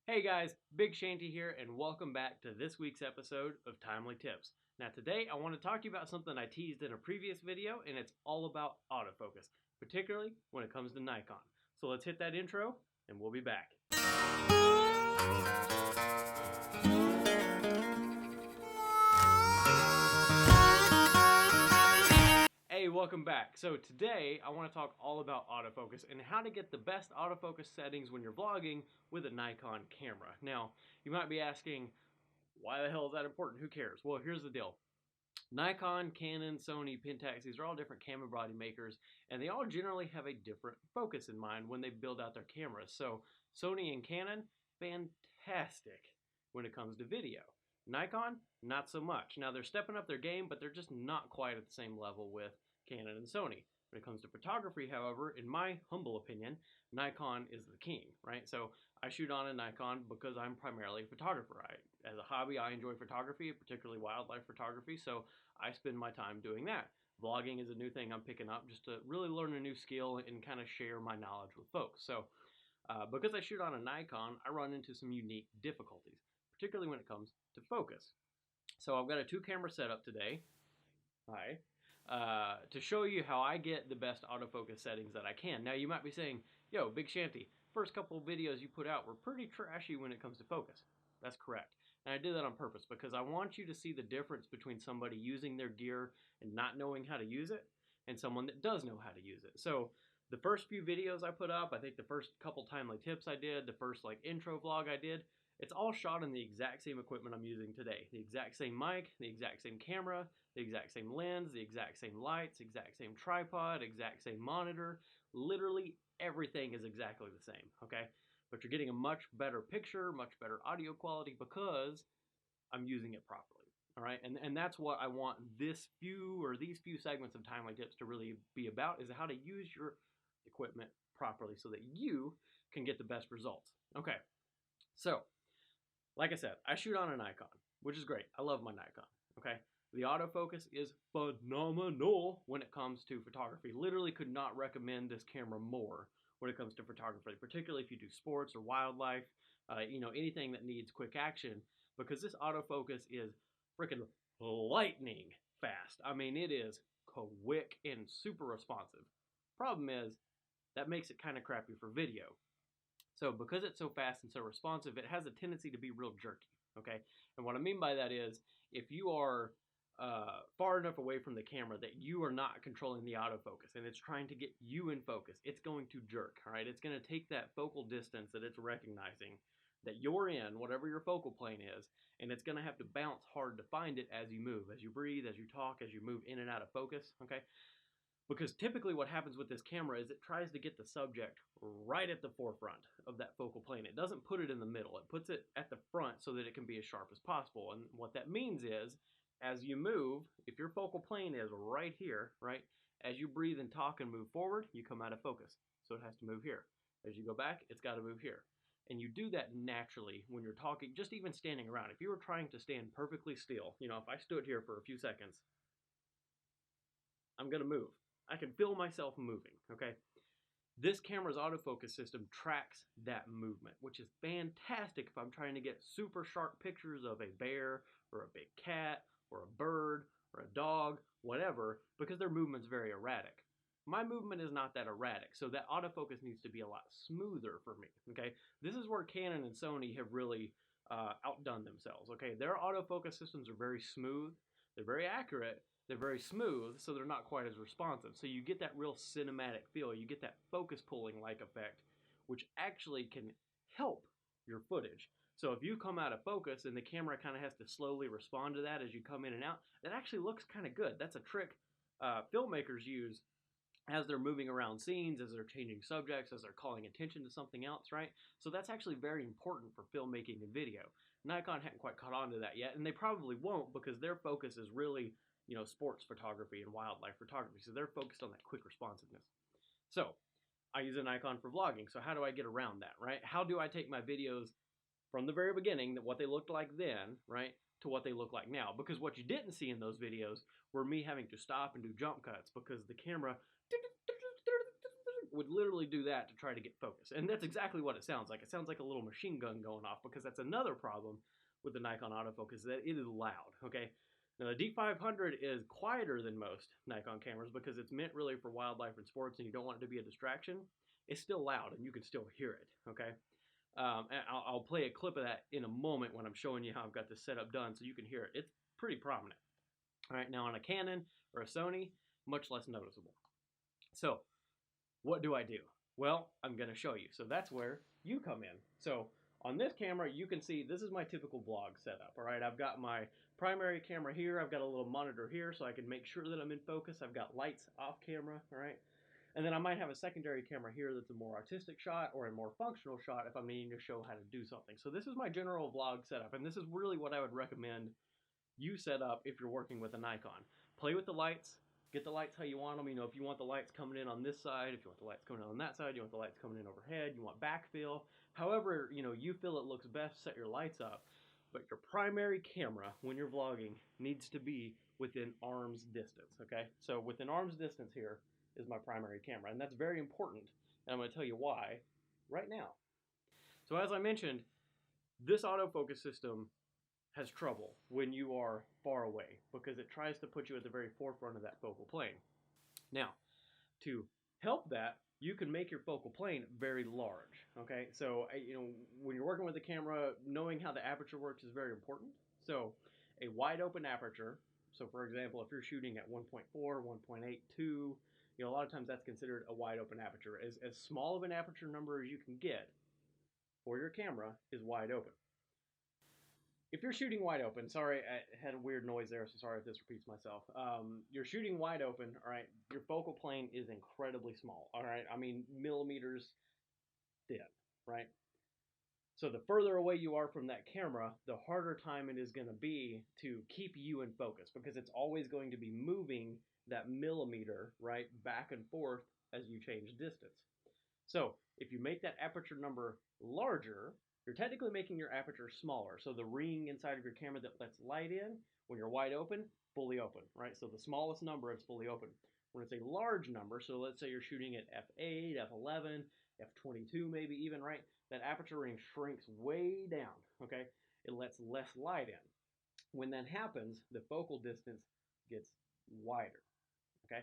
Hey guys, Big Shanty here, and welcome back to this week's episode of Timely Tips. Now today I want to talk to you about something I teased in a previous video, and it's all about autofocus, particularly when it comes to Nikon. So let's hit that intro, and we'll be back. Hey, welcome back. So today I want to talk all about autofocus and how to get the best autofocus settings when you're vlogging with a Nikon camera. Now, you might be asking, why the hell is that important? Who cares? Well, here's the deal. Nikon, Canon, Sony, Pentax, these are all different camera body makers, and they all generally have a different focus in mind when they build out their cameras. So Sony and Canon, fantastic when it comes to video. Nikon, not so much. Now they're stepping up their game, but they're just not quite at the same level with Canon and Sony. When it comes to photography, however, in my humble opinion, Nikon is the king, right? So I shoot on a Nikon because I'm primarily a photographer. As a hobby, I enjoy photography, particularly wildlife photography, so I spend my time doing that. Vlogging is a new thing I'm picking up just to really learn a new skill and kind of share my knowledge with folks. So because I shoot on a Nikon, I run into some unique difficulties, particularly when it comes to focus. So I've got a two-camera setup today. Hi. To show you how I get the best autofocus settings that I can. Now you might be saying, yo, Big Shanty, first couple of videos you put out were pretty trashy when it comes to focus. That's correct. And I did that on purpose because I want you to see the difference between somebody using their gear and not knowing how to use it and someone that does know how to use it. So the first few videos I put up, I think the first couple timely tips I did, the first intro vlog I did, it's all shot on the exact same equipment I'm using today. The exact same mic, the exact same camera, the exact same lens, the exact same lights, exact same tripod, exact same monitor. Literally everything is exactly the same, okay? But you're getting a much better picture, much better audio quality because I'm using it properly, all right? And that's what I want these few segments of Timely Tips to really be about, is how to use your equipment properly so that you can get the best results. Okay, so like I said, I shoot on a Nikon, which is great. I love my Nikon, okay? The autofocus is phenomenal when it comes to photography. Literally could not recommend this camera more when it comes to photography, particularly if you do sports or wildlife, anything that needs quick action, because this autofocus is freaking lightning fast. I mean, it is quick and super responsive. Problem is, that makes it kind of crappy for video. So because it's so fast and so responsive, it has a tendency to be real jerky, okay? And what I mean by that is, if you are far enough away from the camera that you are not controlling the autofocus and it's trying to get you in focus, it's going to jerk, all right? It's going to take that focal distance that it's recognizing that you're in, whatever your focal plane is, and it's going to have to bounce hard to find it as you move, as you breathe, as you talk, as you move in and out of focus, okay? Because typically what happens with this camera is it tries to get the subject right at the forefront of that focal plane. It doesn't put it in the middle. It puts it at the front so that it can be as sharp as possible. And what that means is, as you move, if your focal plane is right here, right, as you breathe and talk and move forward, you come out of focus. So it has to move here. As you go back, it's got to move here. And you do that naturally when you're talking, just even standing around. If you were trying to stand perfectly still, if I stood here for a few seconds, I'm going to move. I can feel myself moving, okay? This camera's autofocus system tracks that movement, which is fantastic if I'm trying to get super sharp pictures of a bear or a big cat or a bird or a dog, whatever, because their movement's very erratic. My movement is not that erratic, so that autofocus needs to be a lot smoother for me, okay? This is where Canon and Sony have really outdone themselves, okay? Their autofocus systems are very smooth, they're very accurate, they're very smooth, so they're not quite as responsive. So you get that real cinematic feel. You get that focus pulling like effect, which actually can help your footage. So if you come out of focus and the camera kind of has to slowly respond to that as you come in and out, that actually looks kind of good. That's a trick filmmakers use as they're moving around scenes, as they're changing subjects, as they're calling attention to something else, right? So that's actually very important for filmmaking and video. Nikon hadn't quite caught on to that yet, and they probably won't because their focus is really sports photography and wildlife photography. So they're focused on that quick responsiveness. So I use a Nikon for vlogging. So how do I get around that, right? How do I take my videos from the very beginning, what they looked like then, right, to what they look like now? Because what you didn't see in those videos were me having to stop and do jump cuts because the camera would literally do that to try to get focus. And that's exactly what it sounds like. It sounds like a little machine gun going off, because that's another problem with the Nikon autofocus, that it is loud, okay? Now the D500 is quieter than most Nikon cameras because it's meant really for wildlife and sports and you don't want it to be a distraction. It's still loud and you can still hear it, okay? And I'll play a clip of that in a moment when I'm showing you how I've got this setup done so you can hear it. It's pretty prominent. All right, now on a Canon or a Sony, much less noticeable. So what do I do? Well, I'm going to show you. So that's where you come in. So on this camera, you can see this is my typical vlog setup. All right, I've got my primary camera here. I've got a little monitor here so I can make sure that I'm in focus. I've got lights off camera, all right? And then I might have a secondary camera here that's a more artistic shot or a more functional shot if I'm needing to show how to do something. So this is my general vlog setup, and this is really what I would recommend you set up if you're working with a Nikon. Play with the lights. Get the lights how you want them. You know, if you want the lights coming in on this side, if you want the lights coming in on that side, you want the lights coming in overhead, you want backfill. However, you know, you feel it looks best, set your lights up. But your primary camera, when you're vlogging, needs to be within arm's distance, okay? So within arm's distance here is my primary camera, and that's very important, and I'm going to tell you why right now. So as I mentioned, this autofocus system has trouble when you are far away because it tries to put you at the very forefront of that focal plane. Now, to help that, you can make your focal plane very large, okay? So, you know, when you're working with the camera, knowing how the aperture works is very important. So, a wide open aperture, so for example, if you're shooting at 1.4, 1.82, you know, a lot of times that's considered a wide open aperture. As small of an aperture number as you can get for your camera is wide open. If you're shooting wide open, sorry, I had a weird noise there, so sorry if this repeats myself. You're shooting wide open, all right, your focal plane is incredibly small, all right? I mean, millimeters thin, right? So the further away you are from that camera, the harder time it is going to be to keep you in focus because it's always going to be moving that millimeter, right, back and forth as you change distance. So if you make that aperture number larger, you're technically making your aperture smaller. So the ring inside of your camera that lets light in, when you're wide open, fully open, right? So the smallest number is fully open. When it's a large number, so let's say you're shooting at f8, f11, f22 maybe even, right? That aperture ring shrinks way down, okay? It lets less light in. When that happens, the focal distance gets wider, okay?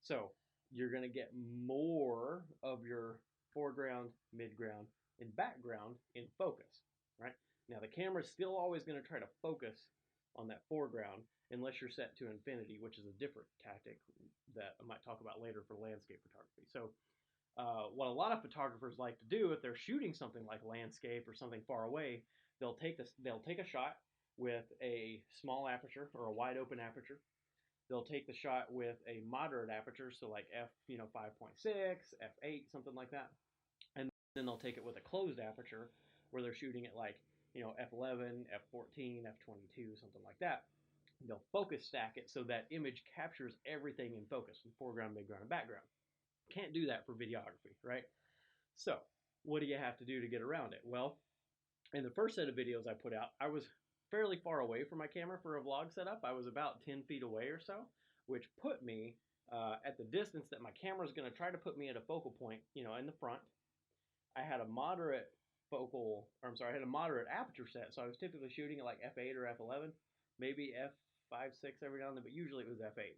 So you're going to get more of your foreground, midground, and background in focus, right? Now the camera is still always going to try to focus on that foreground unless you're set to infinity, which is a different tactic that I might talk about later for landscape photography. So what a lot of photographers like to do if they're shooting something like landscape or something far away, they'll take a shot with a small aperture or a wide open aperture. They'll take the shot with a moderate aperture, so like f5.6, f8, something like that. And then they'll take it with a closed aperture where they're shooting at like, you know, f11, f14, f22, something like that. They'll focus stack it so that image captures everything in focus, from foreground, midground, and background. Can't do that for videography, right? So what do you have to do to get around it? Well, in the first set of videos I put out, I was fairly far away from my camera for a vlog setup. I was about 10 feet away or so, which put me at the distance that my camera is going to try to put me at a focal point, you know, in the front. I had a moderate aperture set, so I was typically shooting at like f8 or f11, maybe f5, 6 every now and then, but usually it was f8.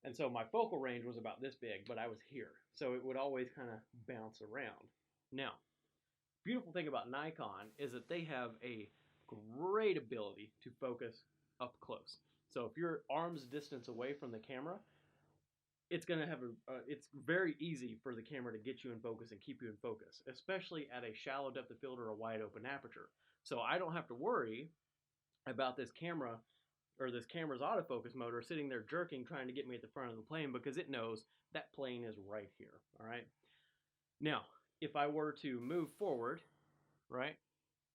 And so my focal range was about this big, but I was here, so it would always kind of bounce around. Now, beautiful thing about Nikon is that they have a great ability to focus up close. So if you're arm's distance away from the camera, it's going to have it's very easy for the camera to get you in focus and keep you in focus, especially at a shallow depth of field or a wide open aperture. So I don't have to worry about this camera or this camera's autofocus motor sitting there jerking trying to get me at the front of the plane because it knows that plane is right here, all right? Now, if I were to move forward, right,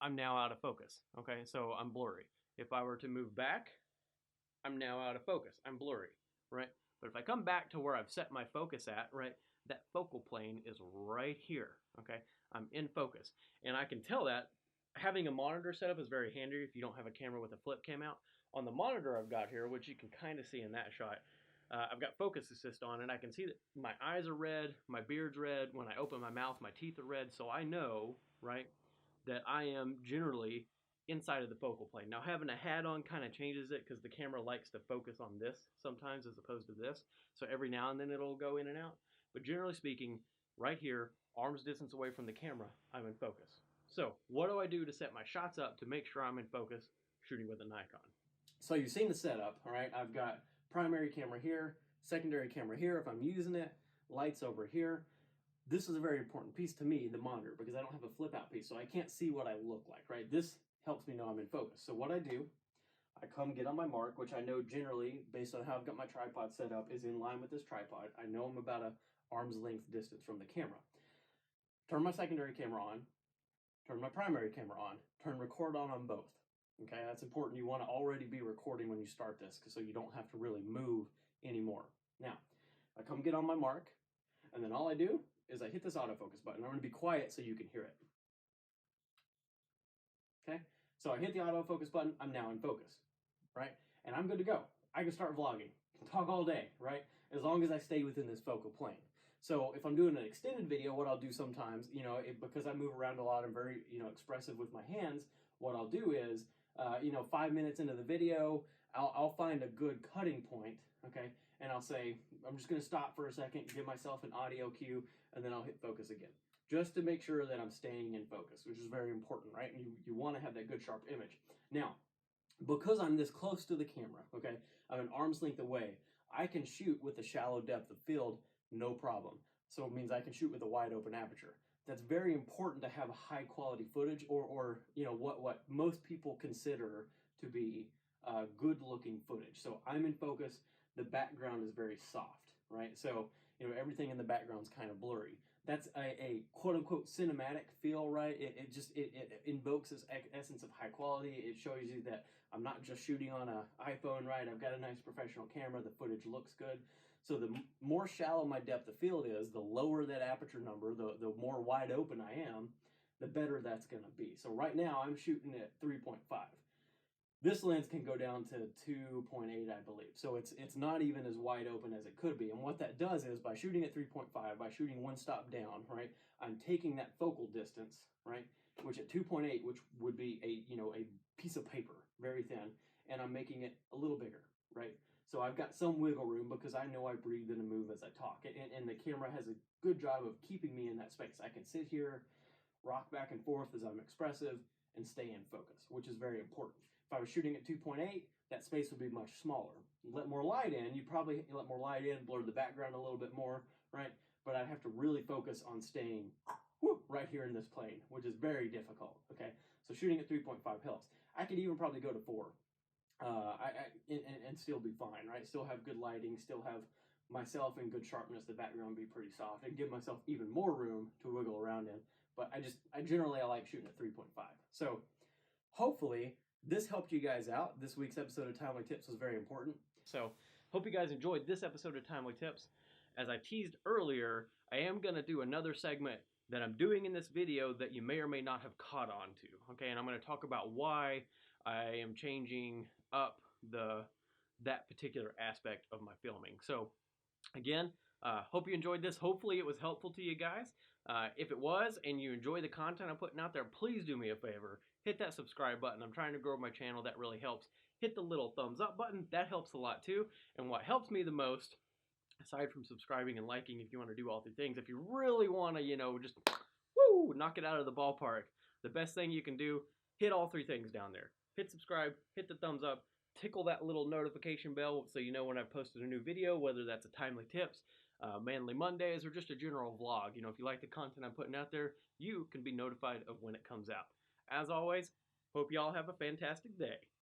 I'm now out of focus, okay? So I'm blurry. If I were to move back, I'm now out of focus. I'm blurry, right? But if I come back to where I've set my focus at, right, that focal plane is right here, okay? I'm in focus. And I can tell that having a monitor set up is very handy if you don't have a camera with a flip cam out. On the monitor I've got here, which you can kind of see in that shot, I've got focus assist on, and I can see that my eyes are red, my beard's red. When I open my mouth, my teeth are red. So I know, right, that I am generally inside of the focal plane. Now, having a hat on kind of changes it because the camera likes to focus on this sometimes as opposed to this. So every now and then it'll go in and out. But generally speaking, right here, arm's distance away from the camera, I'm in focus. So what do I do to set my shots up to make sure I'm in focus shooting with a Nikon? So you've seen the setup, all right? I've got primary camera here, secondary camera here if I'm using it, lights over here. This is a very important piece to me, the monitor, because I don't have a flip out piece, so I can't see what I look like, right? This helps me know I'm in focus. So what I do, I come get on my mark, which I know generally, based on how I've got my tripod set up, is in line with this tripod. I know I'm about a arm's length distance from the camera. Turn my secondary camera on, turn my primary camera on, turn record on both. Okay, that's important. You want to already be recording when you start this, so you don't have to really move anymore. Now, I come get on my mark, and then all I do is I hit this autofocus button. I'm going to be quiet so you can hear it. Okay, so I hit the autofocus button. I'm now in focus, right? And I'm good to go. I can start vlogging, talk all day, right? As long as I stay within this focal plane. So if I'm doing an extended video, what I'll do sometimes, because I move around a lot, I'm very, expressive with my hands. What I'll do is, 5 minutes into the video, I'll find a good cutting point, okay? And I'll say, I'm just going to stop for a second, give myself an audio cue, and then I'll hit focus again, just to make sure that I'm staying in focus, which is very important, right? And you want to have that good sharp image. Now, because I'm this close to the camera, okay, I'm an arm's length away, I can shoot with a shallow depth of field, no problem. So it means I can shoot with a wide open aperture. That's very important to have high quality footage, or what most people consider to be good looking footage. So I'm in focus, the background is very soft, right? So everything in the background is kind of blurry. That's a quote unquote cinematic feel, right? It invokes this essence of high quality. It shows you that I'm not just shooting on an iPhone, right? I've got a nice professional camera, the footage looks good. So the more shallow my depth of field is, the lower that aperture number, the more wide open I am, the better that's gonna be. So right now I'm shooting at 3.5. This lens can go down to 2.8, I believe. So it's not even as wide open as it could be. And what that does is, by shooting at 3.5, by shooting one stop down, right, I'm taking that focal distance, right, which at 2.8, which would be a piece of paper, very thin, and I'm making it a little bigger, right? So I've got some wiggle room because I know I breathe and move as I talk. And the camera has a good job of keeping me in that space. I can sit here, rock back and forth as I'm expressive, and stay in focus, which is very important. If I was shooting at 2.8, that space would be much smaller. Let more light in, you'd probably let more light in, blur the background a little bit more, right? But I'd have to really focus on staying right here in this plane, which is very difficult, okay? So shooting at 3.5 helps. I could even probably go to 4 and still be fine, right? Still have good lighting, still have myself in good sharpness, the background be pretty soft, and give myself even more room to wiggle around in. But I generally like shooting at 3.5. So hopefully this helped you guys out. This week's episode of Timely Tips was very important. So hope you guys enjoyed this episode of Timely Tips. As I teased earlier, I am going to do another segment that I'm doing in this video that you may or may not have caught on to. Okay, and I'm going to talk about why I am changing up that particular aspect of my filming. So again, hope you enjoyed this. Hopefully it was helpful to you guys. If it was, and you enjoy the content I'm putting out there, please do me a favor. Hit that subscribe button. I'm trying to grow my channel. That really helps. Hit the little thumbs up button. That helps a lot too. And what helps me the most, aside from subscribing and liking, if you want to do all three things, if you really want to, just knock it out of the ballpark, the best thing you can do, hit all three things down there. Hit subscribe, hit the thumbs up, tickle that little notification bell so you know when I've posted a new video, whether that's a Timely Tips, Manly Mondays, or just a general vlog. If you like the content I'm putting out there, you can be notified of when it comes out. As always, hope y'all have a fantastic day.